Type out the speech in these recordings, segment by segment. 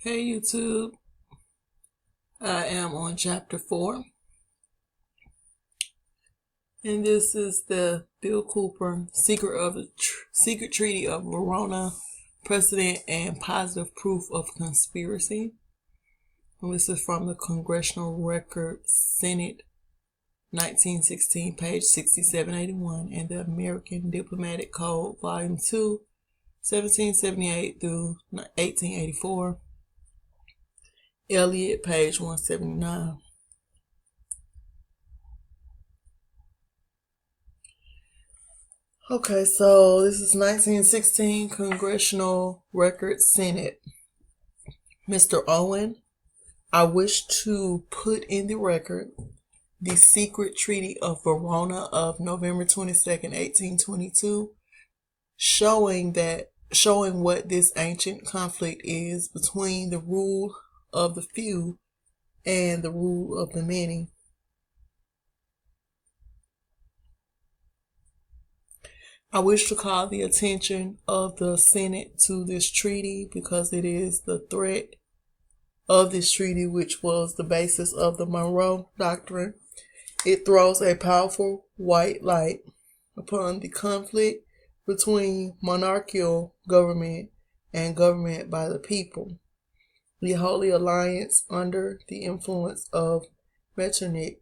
Hey YouTube, I am on chapter 4, and this is the Bill Cooper Secret Treaty of Verona, Precedent and Positive Proof of Conspiracy. And this is from the Congressional Record, Senate, 1916, page 6781, and the American Diplomatic Code, Volume 2, 1778 through 1884. Elliott, page 179. Okay, so this is 1916 Congressional Record, Senate. Mr. Owen, I wish to put in the record the secret treaty of Verona of November 22nd, 1822, showing what this ancient conflict is between the rule of the few and the rule of the many. I wish to call the attention of the Senate to this treaty because it is the threat of this treaty which was the basis of the Monroe Doctrine. It throws a powerful white light upon the conflict between monarchical government and government by the people. The Holy Alliance, under the influence of Metternich,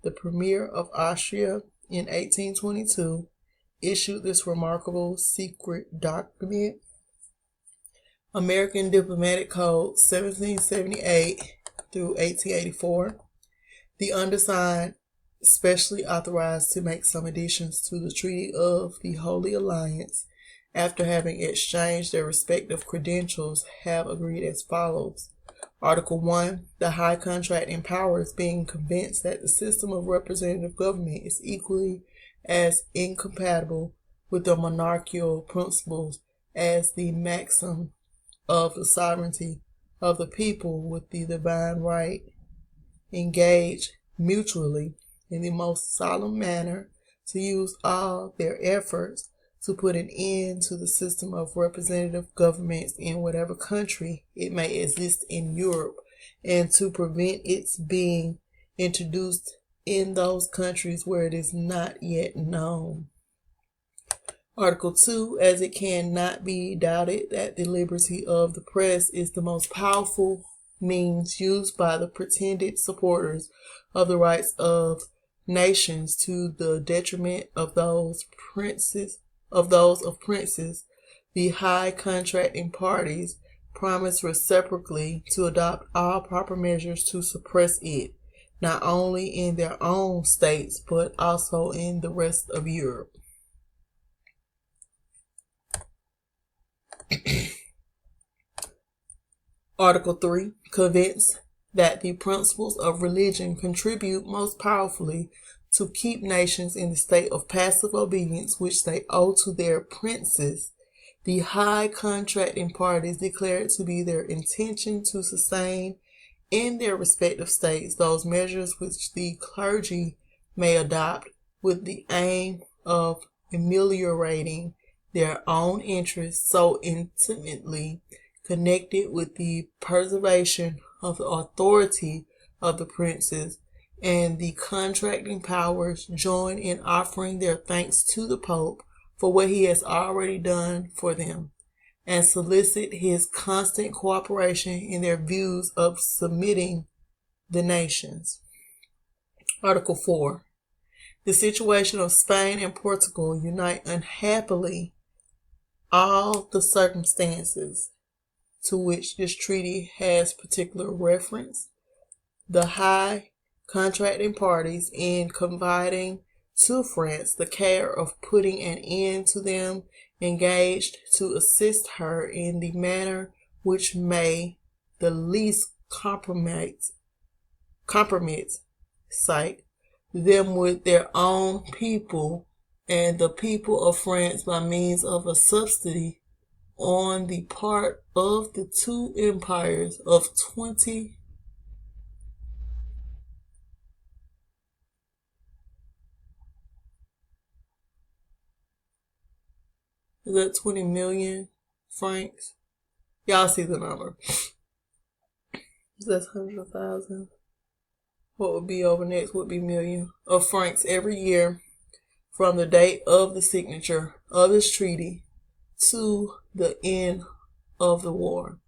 the Premier of Austria, in 1822, issued this remarkable secret document, American Diplomatic Code, 1778 through 1884. The undersigned, specially authorized to make some additions to the Treaty of the Holy Alliance, after having exchanged their respective credentials, have agreed as follows. Article 1. The high contracting powers, being convinced that the system of representative government is equally as incompatible with the monarchical principles as the maxim of the sovereignty of the people with the divine right, engage mutually in the most solemn manner to use all their efforts to put an end to the system of representative governments in whatever country it may exist in Europe, and to prevent its being introduced in those countries where it is not yet known. Article 2. As it cannot be doubted that the liberty of the press is the most powerful means used by the pretended supporters of the rights of nations to the detriment of those of princes, the high contracting parties promise reciprocally to adopt all proper measures to suppress it, not only in their own states, but also in the rest of Europe. Article 3. Convinced that the principles of religion contribute most powerfully to keep nations in the state of passive obedience which they owe to their princes, the high contracting parties declare it to be their intention to sustain in their respective states those measures which the clergy may adopt with the aim of ameliorating their own interests, so intimately connected with the preservation of the authority of the princes, and the contracting powers join in offering their thanks to the Pope for what he has already done for them, and solicit his constant cooperation in their views of submitting the nations. Article 4. The situation of Spain and Portugal unite unhappily all the circumstances to which this treaty has particular reference. The high contracting parties, in confiding to France the care of putting an end to them, engaged to assist her in the manner which may the least compromise them with their own people and the people of France by means of a subsidy on the part of the two empires of 20 million francs. Y'all see the number. That's 100,000. What would be over next would be million of francs every year from the date of the signature of this treaty to the end of the war.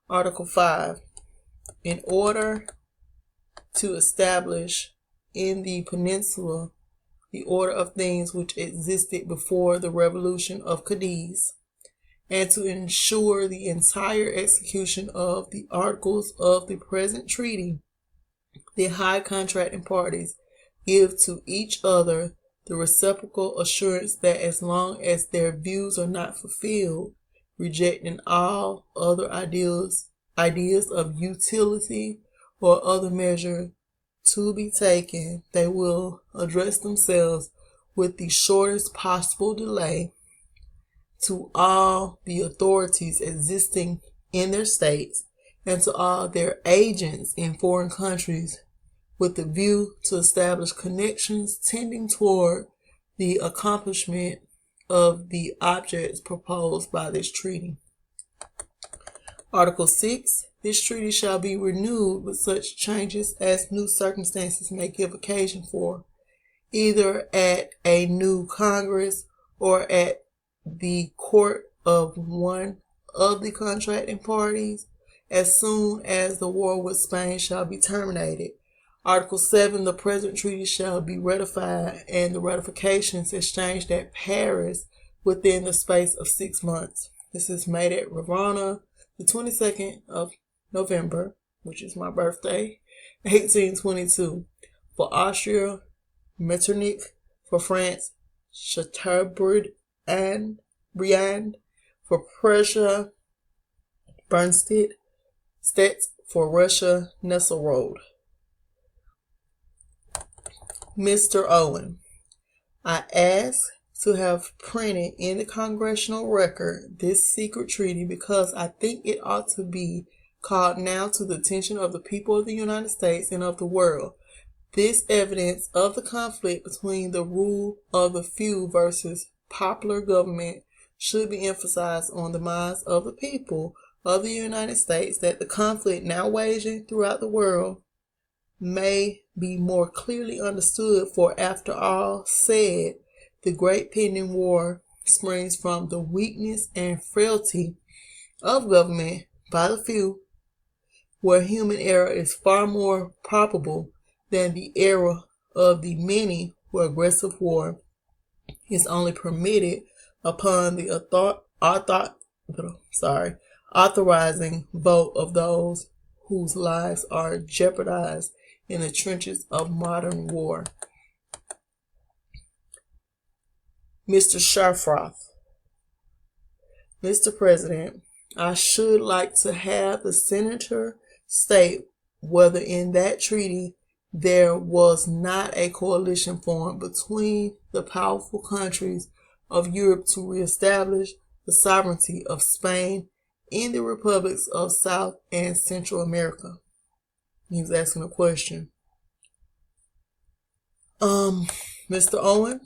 Article 5. In order to establish in the peninsula the order of things which existed before the revolution of Cadiz, and to ensure the entire execution of the articles of the present treaty, the high contracting parties give to each other the reciprocal assurance that as long as their views are not fulfilled, rejecting all other ideas of utility or other measure to be taken, they will address themselves with the shortest possible delay to all the authorities existing in their states and to all their agents in foreign countries with the view to establish connections tending toward the accomplishment of the objects proposed by this treaty. Article 6. This treaty shall be renewed with such changes as new circumstances may give occasion for, either at a new Congress or at the court of one of the contracting parties, as soon as the war with Spain shall be terminated. Article 7. The present treaty shall be ratified and the ratifications exchanged at Paris within the space of 6 months. This is made at Ravenna, the 22nd of November, which is my birthday, 1822. For Austria, Metternich. For France, Ch.4. For Prussia, Bernstedt. For Russia, Nesselrode. Mr. Owen, I ask to have printed in the Congressional Record this secret treaty because I think it ought to be called now to the attention of the people of the United States and of the world. This evidence of the conflict between the rule of the few versus popular government should be emphasized on the minds of the people of the United States, that the conflict now waging throughout the world may be more clearly understood, for after all said, the great pending war springs from the weakness and frailty of government by the few, where human error is far more probable than the error of the many, where aggressive war is only permitted upon the authorizing vote of those whose lives are jeopardized in the trenches of modern war. Mr. Ch.4. Mr. President, I should like to have the senator state whether in that treaty there was not a coalition formed between the powerful countries of Europe to reestablish the sovereignty of Spain in the republics of South and Central America. He was asking a question. Mr. Owen,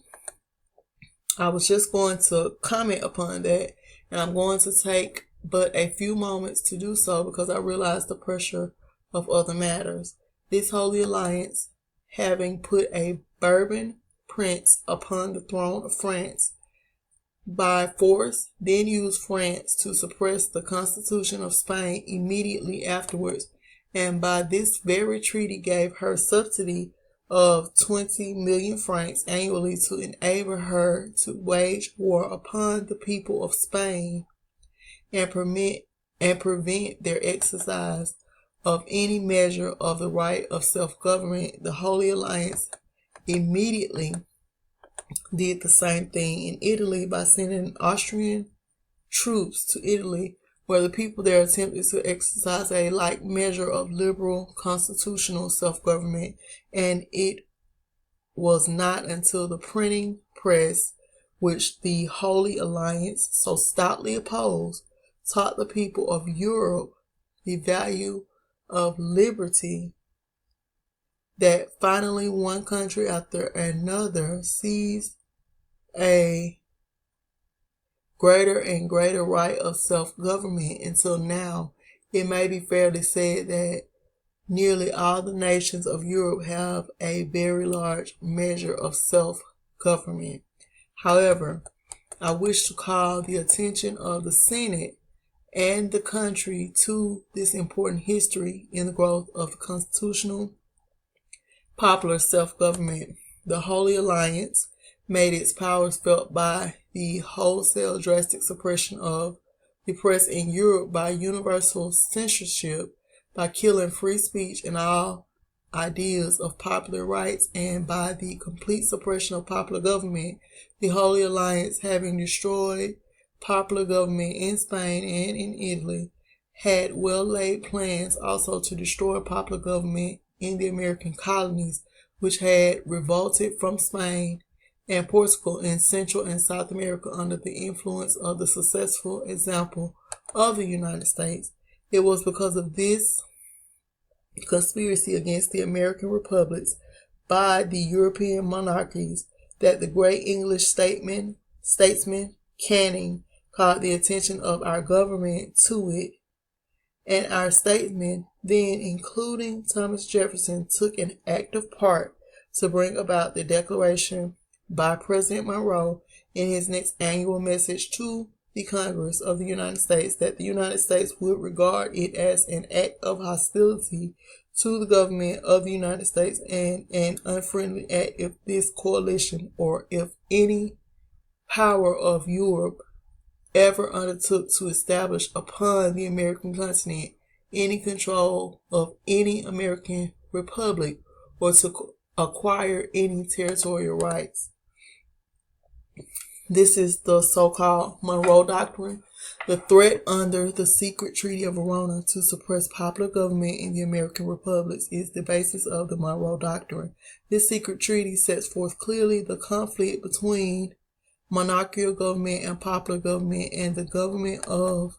I was just going to comment upon that, and I'm going to take but a few moments to do so because I realize the pressure of other matters. This Holy Alliance, having put a Bourbon prince upon the throne of France by force, then used France to suppress the Constitution of Spain immediately afterwards, and by this very treaty gave her subsidy of 20 million francs annually to enable her to wage war upon the people of Spain and prevent their exercise of any measure of the right of self-government. The Holy Alliance immediately did the same thing in Italy by sending Austrian troops to Italy, where the people there attempted to exercise a like measure of liberal constitutional self-government, and it was not until the printing press, which the Holy Alliance so stoutly opposed, taught the people of Europe the value of liberty, that finally one country after another seized a greater and greater right of self-government, until now it may be fairly said that Nearly all the nations of Europe have a very large measure of self-government. However, I wish to call the attention of the Senate and the country to this important history in the growth of the constitutional popular self-government. The Holy Alliance made its powers felt by the wholesale drastic suppression of the press in Europe, by universal censorship, by killing free speech and all ideas of popular rights, and by the complete suppression of popular government. The Holy Alliance, having destroyed popular government in Spain and in Italy, had well laid plans also to destroy popular government in the American colonies, which had revolted from Spain and Portugal in Central and South America under the influence of the successful example of the United States. It was because of this conspiracy against the American republics by the European monarchies that the great English statesman Canning called the attention of our government to it, and our statesmen, then including Thomas Jefferson, took an active part to bring about the declaration by President Monroe in his next annual message to the Congress of the United States that the United States would regard it as an act of hostility to the government of the United States and an unfriendly act if this coalition or if any power of Europe ever undertook to establish upon the American continent any control of any American republic or to acquire any territorial rights. This is the so-called Monroe Doctrine. The threat under the secret Treaty of Verona to suppress popular government in the American republics is the basis of the Monroe Doctrine. This secret treaty sets forth clearly the conflict between monarchical government and popular government, and the government of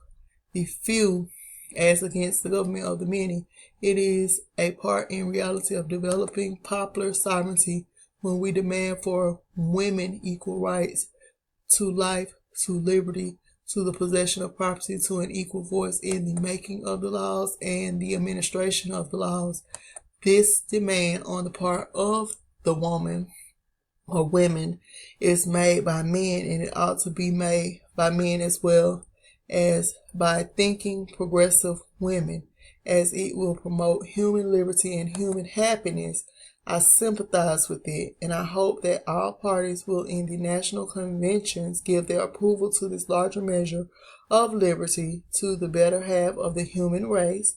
the few as against the government of the many. It is a part in reality of developing popular sovereignty when we demand for women equal rights to life, to liberty, to the possession of property, to an equal voice in the making of the laws and the administration of the laws. This demand on the part of the woman or women is made by men, and it ought to be made by men as well as by thinking progressive women, as it will promote human liberty and human happiness. I sympathize with it, and I hope that all parties will in the national conventions give their approval to this larger measure of liberty to the better half of the human race.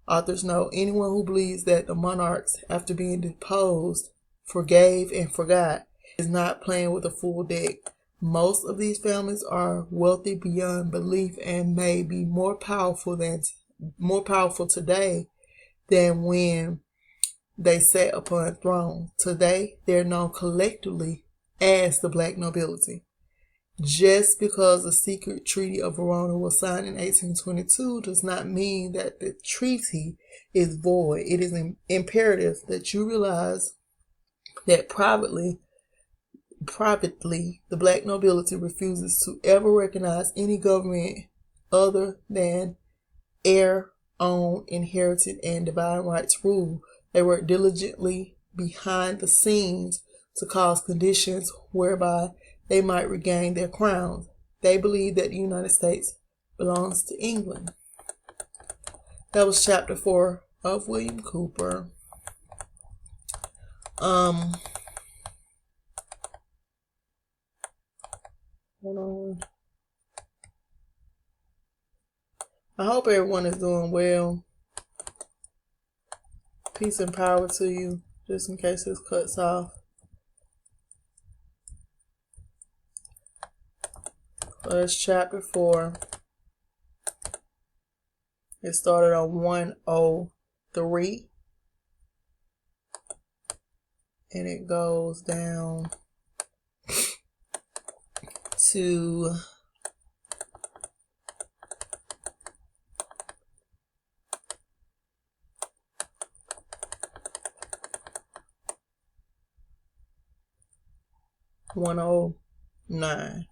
Authors note anyone who believes that the monarchs, after being deposed, forgave and forgot is not playing with a full deck. Most of these families are wealthy beyond belief and may be more powerful today than when they sat upon thrones. Today, they're known collectively as the black nobility. Just because the secret Treaty of Verona was signed in 1822 does not mean that the treaty is void. It is imperative that you realize that privately, the black nobility refuses to ever recognize any government other than heir, own, inherited, and divine rights rule. They work diligently behind the scenes to cause conditions whereby they might regain their crowns. They believe that the United States belongs to England. That was chapter 4 of William Cooper. Hold on. I hope everyone is doing well. Peace and power to you, just in case this cuts off. That's chapter 4. It started on 103. And it goes down to 109.